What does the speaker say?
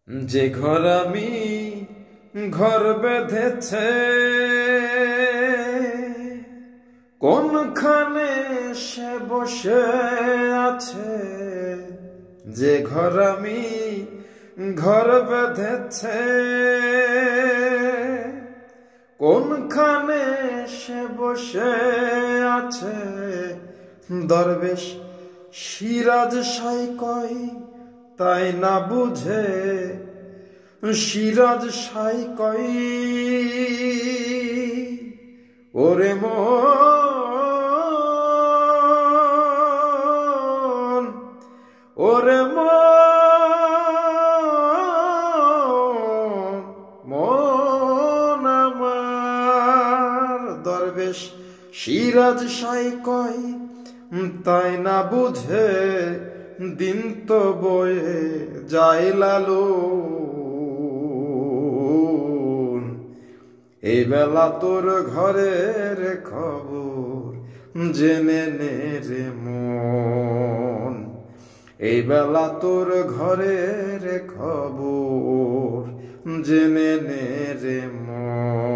যে ঘর আমি ঘর বেঁধেছে কোনখানে সে বসে আছে। যে ঘর আমি ঘর বেঁধেছে কোনখানে সে বসে আছে। দরবেশ সিরাজ সাই কয় তাই না বুঝে, সিরাজ সাই কয় ওরে মন, ওরে মন আমার। দরবেশ সিরাজ সাই কয় তাই না বুঝে, দিন তো বয়ে যায় লালুন। এই বেলা তোর ঘরের খবর জেনে নে রে মন। এই বেলা তোর ঘরের খবর জেনে নে রে মন।